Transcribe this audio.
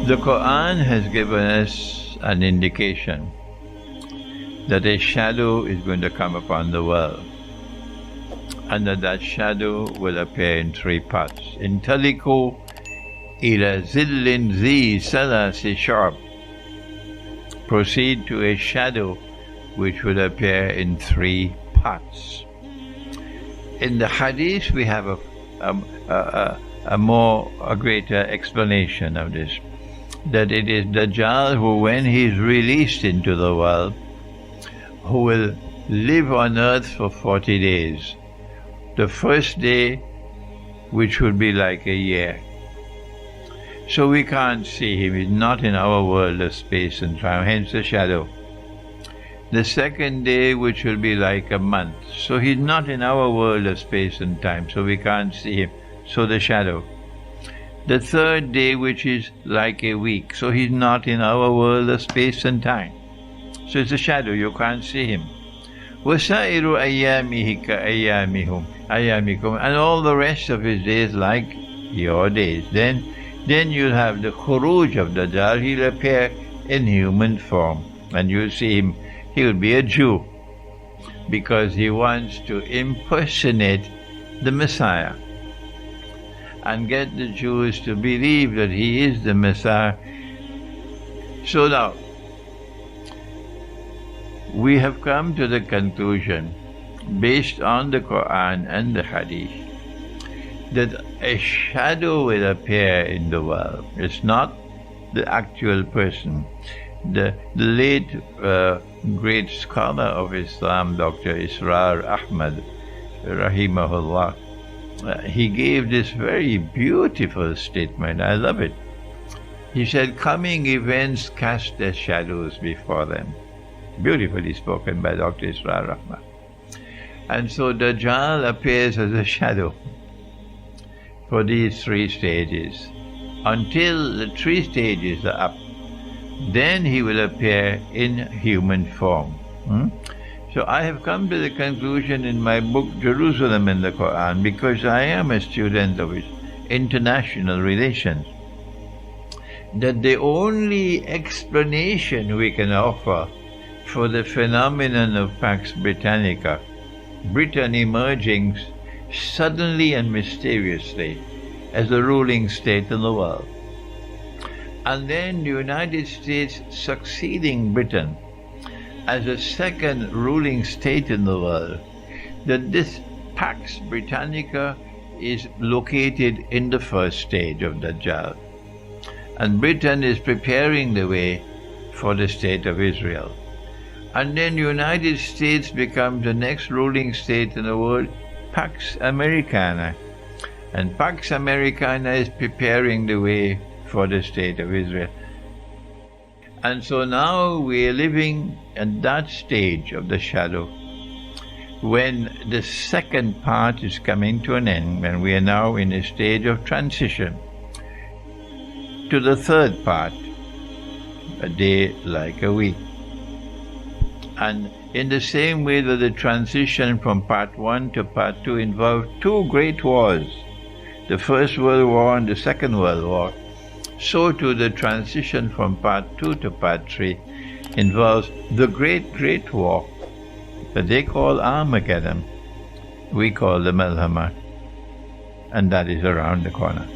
The Quran has given us an indication that a shadow is going to come upon the world, and that shadow will appear in three parts. Intaliku ila zillin zi salasi sharp. Proceed to a shadow which will appear in three parts. In the hadith we have a greater explanation of this, that it is Dajjal who, when he is released into the world, who will live on earth for 40 days. The first day, which would be like a year. So we can't see him, he's not in our world of space and time, hence the shadow. The second day, which will be like a month, so he's not in our world of space and time, so we can't see him, so the shadow. The third day, which is like a week, so he's not in our world of space and time, so it's a shadow, you can't see him. وَسَائِرُ أَيَّامِهِ كَأَيَّامِكُمْ, and all the rest of his days like your days. Then you'll have the khuruj of Dajjal, he'll appear in human form, and you'll see him, he'll be a Jew, because he wants to impersonate the Messiah, and get the Jews to believe that he is the Messiah. So now, we have come to the conclusion, based on the Quran and the Hadith, that a shadow will appear in the world. It's not the actual person. The late great scholar of Islam, Dr. Israr Ahmad, rahimahullah, he gave this very beautiful statement. I love it. He said, coming events cast their shadows before them. Beautifully spoken by Dr. Israr Ahmad. And so Dajjal appears as a shadow for these three stages, until the three stages are up. Then he will appear in human form. So I have come to the conclusion in my book Jerusalem in the Quran, because I am a student of international relations, that the only explanation we can offer for the phenomenon of Pax Britannica, Britain emerging suddenly and mysteriously as a ruling state in the world, and then the United States succeeding Britain as a second ruling state in the world, that this Pax Britannica is located in the first stage of Dajjal, and Britain is preparing the way for the state of Israel. And then the United States becomes the next ruling state in the world, Pax Americana. And Pax Americana is preparing the way for the state of Israel. And so now we are living at that stage of the shadow, when the second part is coming to an end, when we are now in a stage of transition to the third part, a day like a week. And in the same way that the transition from part 1 to part 2 involved two great wars, the First World War and the Second World War, so too the transition from part 2 to part 3 involves the great war that they call Armageddon. We call the Malhama, and that is around the corner.